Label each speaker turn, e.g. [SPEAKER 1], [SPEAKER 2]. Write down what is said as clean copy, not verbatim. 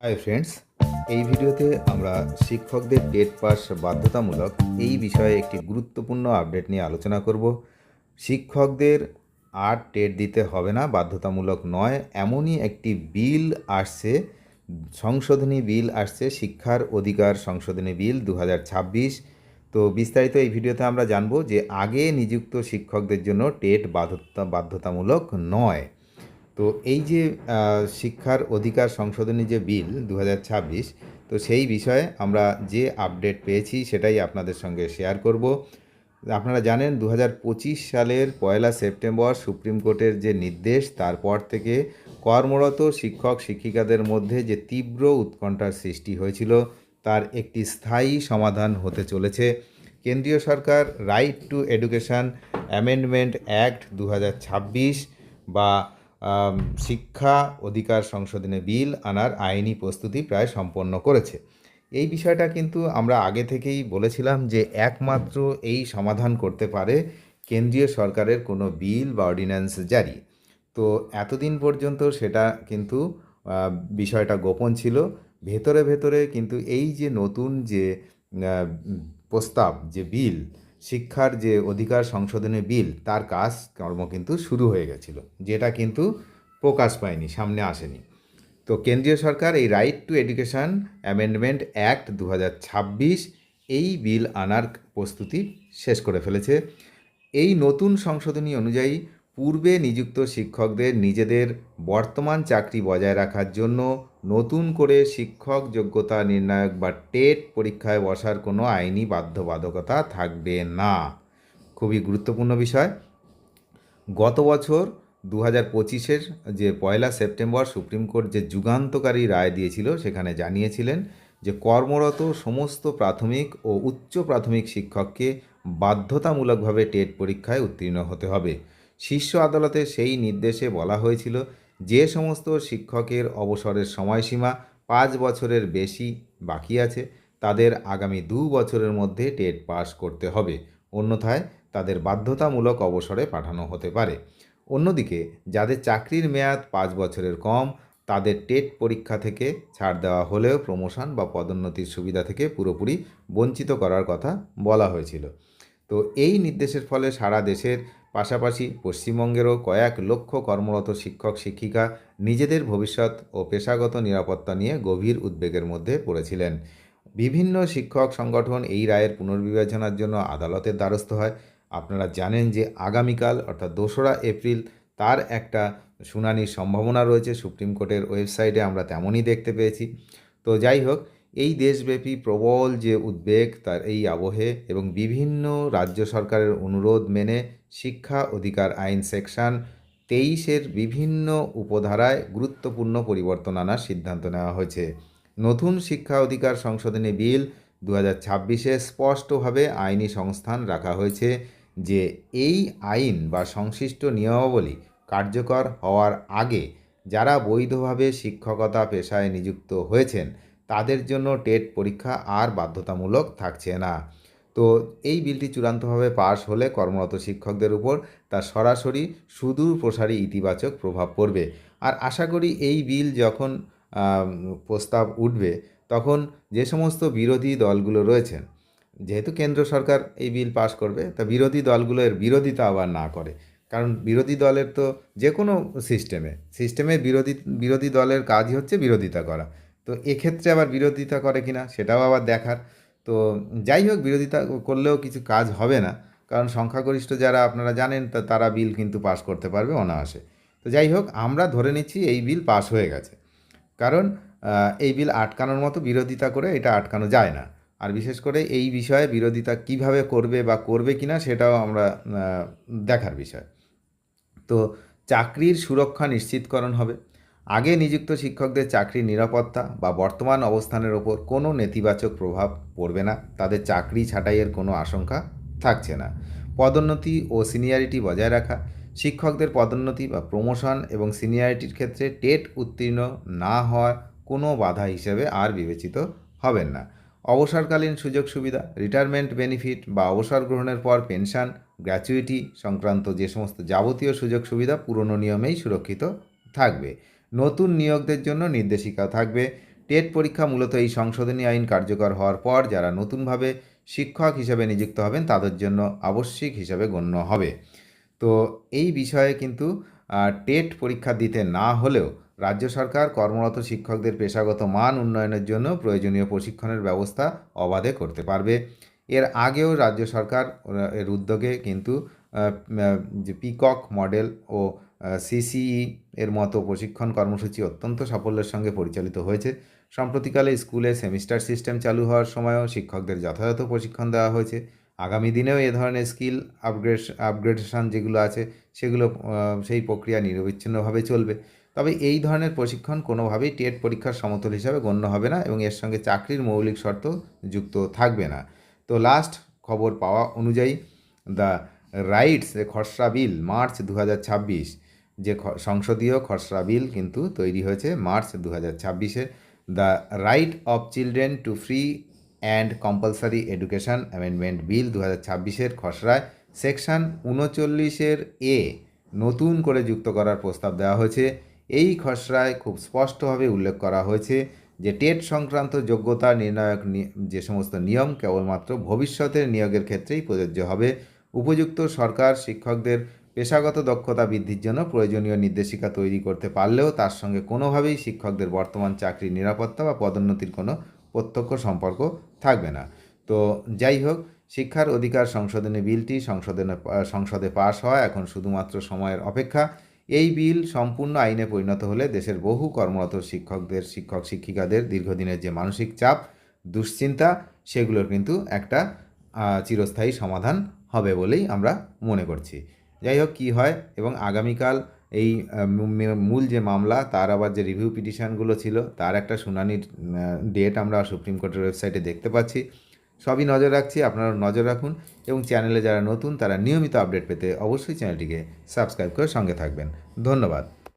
[SPEAKER 1] Hi friends, এই ভিডিওতে আমরা শিক্ষকদের টেট পাস বাধ্যতামূলক এই বিষয়ে একটি গুরুত্বপূর্ণ আপডেট নিয়ে আলোচনা করব। শিক্ষকদের আর টেট দিতে হবে না, বাধ্যতামূলক নয়, এমনই একটি বিল আসছে, সংশোধনী বিল আসছে, শিক্ষার অধিকার সংশোধনী বিল 2026। তো বিস্তারিত এই ভিডিওতে আমরা জানব যে আগে নিযুক্ত শিক্ষকদের জন্য টেট বাধ্যতামূলক নয়। তো এই যে শিক্ষার অধিকার সংশোধনী যে বিল 2026, তো সেই বিষয়ে আমরা যে আপডেট পেয়েছি সেটাই আপনাদের সঙ্গে শেয়ার করব। আপনারা জানেন 2025 সালের 1 সেপ্টেম্বর সুপ্রিম কোর্টের যে নির্দেশ, তারপর থেকে কর্মরত শিক্ষক শিক্ষিকাদের মধ্যে যে তীব্র উৎকণ্ঠার সৃষ্টি হয়েছিল তার একটি স্থায়ী সমাধান হতে চলেছে। কেন্দ্রীয় সরকার right to education amendment act 2026 বা শিক্ষা অধিকার সংশোধনী বিল আনার আইনি প্রস্তুতি প্রায় সম্পন্ন করেছে। এই বিষয়টা কিন্তু আমরা আগে থেকেই বলেছিলাম যে একমাত্র এই সমাধান করতে পারে কেন্দ্রীয় সরকারের কোনো বিল বা অর্ডিন্যান্স জারি। তো এতদিন পর্যন্ত সেটা কিন্তু বিষয়টা গোপন ছিল। ভেতরে ভেতরে কিন্তু এই যে নতুন যে প্রস্তাব, যে বিল, শিক্ষার যে অধিকার সংশোধনী বিল, তার কাজকর্ম কিন্তু শুরু হয়ে গেছিল, যেটা কিন্তু প্রকাশ পায়নি, সামনে আসেনি। তো কেন্দ্রীয় সরকার এই right to education amendment act 2026 এই বিল আনার প্রস্তুতি শেষ করে ফেলেছে। এই নতুন সংশোধনী অনুযায়ী পূর্বে নিযুক্ত শিক্ষকদের নিজেদের বর্তমান চাকরি বজায় রাখার জন্য নতুন করে শিক্ষক যোগ্যতা নির্ণায়ক বা টেট পরীক্ষায় বসার কোনো আইনি বাধ্যবাধকতা থাকবে না। খুবই গুরুত্বপূর্ণ বিষয়। গত বছর 2025-এর যে 1 সেপ্টেম্বর সুপ্রিম কোর্ট যে যুগান্তকারী রায় দিয়েছিল, সেখানে জানিয়েছিলেন যে কর্মরত সমস্ত প্রাথমিক ও উচ্চ প্রাথমিক শিক্ষককে বাধ্যতামূলকভাবে টেট পরীক্ষায় উত্তীর্ণ হতে হবে। শীর্ষ আদালতে সেই নির্দেশে বলা হয়েছিল যে সমস্ত শিক্ষকের অবসরের সময়সীমা 5 বছরের বেশি বাকি আছে তাদের আগামী 2 বছরের মধ্যে টেট পাস করতে হবে, অন্যথায় তাদের বাধ্যতামূলক অবসরে পাঠানো হতে পারে। অন্যদিকে যাদের চাকরির মেয়াদ 5 বছরের কম তাদের টেট পরীক্ষা থেকে ছাড় দেওয়া হলেও প্রমোশন বা পদোন্নতির সুবিধা থেকে পুরোপুরি বঞ্চিত করার কথা বলা হয়েছিল। তো এই নির্দেশের ফলে সারা দেশের পাশাপাশি পশ্চিমবঙ্গেরও কয়েক লক্ষ কর্মরত শিক্ষক শিক্ষিকা নিজেদের ভবিষ্যৎ ও পেশাগত নিরাপত্তা নিয়ে গভীর উদ্বেগের মধ্যে পড়েছিলেন। বিভিন্ন শিক্ষক সংগঠন এই রায়ের পুনর্বিবেচনার জন্য আদালতের দ্বারস্থ হয়। আপনারা জানেন যে আগামীকাল অর্থাৎ 2রা এপ্রিল তার একটা শুনানির সম্ভাবনা রয়েছে সুপ্রিম কোর্টের ওয়েবসাইটে, আমরা তেমনই দেখতে পেয়েছি। তো যাই হোক, এই দেশব্যাপী প্রবল যে উদ্বেগ, তার এই আবহে এবং বিভিন্ন রাজ্য সরকারের অনুরোধ মেনে শিক্ষা অধিকার আইন সেকশন 23-এর বিভিন্ন উপধারায় গুরুত্বপূর্ণ পরিবর্তন আনার সিদ্ধান্ত নেওয়া হয়েছে। নতুন শিক্ষা অধিকার সংশোধনী বিল 2026-এ স্পষ্টভাবে আইনি সংস্থান রাখা হয়েছে যে এই আইন বা সংশ্লিষ্ট নিয়মাবলী কার্যকর হওয়ার আগে যারা বৈধভাবে শিক্ষকতা পেশায় নিযুক্ত হয়েছেন তাদের জন্য টেট পরীক্ষা আর বাধ্যতামূলক থাকছে না। তো এই বিলটি চূড়ান্তভাবে পাশ হলে কর্মরত শিক্ষকদের উপর তার সরাসরি সুদূর প্রসারী ইতিবাচক প্রভাব পড়বে। আর আশা করি এই বিল যখন প্রস্তাব উঠবে তখন যে সমস্ত বিরোধী দলগুলো রয়েছেন, যেহেতু কেন্দ্র সরকার এই বিল পাশ করবে, তা বিরোধী দলগুলো এর বিরোধিতা আবার না করে। কারণ বিরোধী দলের তো যে কোনো সিস্টেমে বিরোধী দলের কাজই হচ্ছে বিরোধিতা করা। তো এক্ষেত্রে আবার বিরোধিতা করে কিনা সেটাও আবার দেখার। তো যাই হোক, বিরোধিতা করলেও কিছু কাজ হবে না, কারণ সংখ্যাগরিষ্ঠ যারা আপনারা জানেন তারা বিল কিন্তু পাশ করতে পারবে অনায়াসে। তো যাই হোক, আমরা ধরে নিচ্ছি এই বিল পাশ হয়ে গেছে, কারণ এই বিল আটকানোর মতো বিরোধিতা করে এটা আটকানো যায় না। আর বিশেষ করে এই বিষয়ে বিরোধিতা কিভাবে করবে বা করবে কিনা সেটাও আমরা দেখার বিষয়। তো চাকরির সুরক্ষা নিশ্চিতকরণ হবে। আগে নিযুক্ত শিক্ষকদের চাকরির নিরাপত্তা বা বর্তমান অবস্থানের ওপর কোনো নেতিবাচক প্রভাব পড়বে না, তাদের চাকরি ছাঁটাইয়ের কোনো আশঙ্কা থাকছে না। পদোন্নতি ও সিনিয়রিটি বজায় রাখা। শিক্ষকদের পদোন্নতি বা প্রমোশন এবং সিনিয়রিটির ক্ষেত্রে টেট উত্তীর্ণ না হওয়া কোনো বাধা হিসেবে আর বিবেচিত হবেন না। অবসরকালীন সুযোগ সুবিধা, রিটায়ারমেন্ট বেনিফিট বা অবসর গ্রহণের পর পেনশন, গ্র্যাচুইটি সংক্রান্ত যে সমস্ত যাবতীয় সুযোগ সুবিধা পুরনো নিয়মেই সুরক্ষিত থাকবে। নতুন নিয়োগদের জন্য নির্দেশিকা থাকবে। টেট পরীক্ষা মূলত এই সংশোধনী আইন কার্যকর হওয়ার পর যারা নতুনভাবে শিক্ষক হিসেবে নিযুক্ত হবেন তাদের জন্য আবশ্যিক হিসাবে গণ্য হবে। তো এই বিষয়ে কিন্তু টেট পরীক্ষা দিতে না হলেও রাজ্য সরকার কর্মরত শিক্ষকদের পেশাগত মান উন্নয়নের জন্য প্রয়োজনীয় প্রশিক্ষণের ব্যবস্থা অবাধে করতে পারবে। এর আগেও রাজ্য সরকার এর উদ্যোগে কিন্তু যে পিকক মডেল ও সিসিই এর মতো প্রশিক্ষণ কর্মসূচি অত্যন্ত সাফল্যের সঙ্গে পরিচালিত হয়েছে। সম্প্রতিকালে স্কুলে সেমিস্টার সিস্টেম চালু হওয়ার সময়ও শিক্ষকদের যথাযথ প্রশিক্ষণ দেওয়া হয়েছে। আগামী দিনেও এ ধরনের স্কিল আপগ্রেডেশন যেগুলো আছে সেগুলো সেই প্রক্রিয়া নিরবিচ্ছিন্নভাবে চলবে। তবে এই ধরনের প্রশিক্ষণ কোনোভাবেই টেট পরীক্ষার সমতুল হিসাবে গণ্য হবে না এবং এর সঙ্গে চাকরির মৌলিক শর্ত যুক্ত থাকবে না। তো লাস্ট খবর পাওয়া অনুযায়ী দ্য রাইটস খসড়া বিল মার্চ 2026 যে সংসদীয় খসড়া বিল কিন্তু তৈরি হয়েছে মার্চ 2026-এ। The right of children to free and compulsory education amendment bill 2026-এর খসড়ায় সেকশন 39-এর এ নতুন করে যুক্ত করার প্রস্তাব দেওয়া হয়েছে। এই খসড়ায় খুব স্পষ্টভাবে উল্লেখ করা হয়েছে যে টেট সংক্রান্ত যোগ্যতা নির্ণায়ক যে সমস্ত নিয়ম কেবলমাত্র ভবিষ্যতের নিয়োগের ক্ষেত্রেই প্রযোজ্য হবে। উপযুক্ত সরকার শিক্ষকদের পেশাগত দক্ষতা বৃদ্ধির জন্য প্রয়োজনীয় নির্দেশিকা তৈরি করতে পারলেও তার সঙ্গে কোনোভাবেই শিক্ষকদের বর্তমান চাকরির নিরাপত্তা বা পদোন্নতির কোনো প্রত্যক্ষ সম্পর্ক থাকবে না। তো যাই হোক, শিক্ষার অধিকার সংশোধনী বিলটি সংসদে পাশ হওয়া এখন শুধুমাত্র সময়ের অপেক্ষা। এই বিল সম্পূর্ণ আইনে পরিণত হলে দেশের বহু কর্মরত শিক্ষক শিক্ষিকাদের দীর্ঘদিনের যে মানসিক চাপ, দুশ্চিন্তা, সেগুলোর কিন্তু একটা চিরস্থায়ী সমাধান হবে বলেই আমরা মনে করছি। যাই হোক, কী হয় এবং আগামীকাল এই মূল যে মামলা তার আবার যে রিভিউ পিটিশনগুলো ছিল তার একটা শুনানির ডেট আমরা সুপ্রিম কোর্টের ওয়েবসাইটে দেখতে পাচ্ছি। সবই নজর রাখছি, আপনারা নজর রাখুন এবং চ্যানেলে যারা নতুন তারা নিয়মিত আপডেট পেতে অবশ্যই চ্যানেলটিকে সাবস্ক্রাইব করে সঙ্গে থাকবেন। ধন্যবাদ।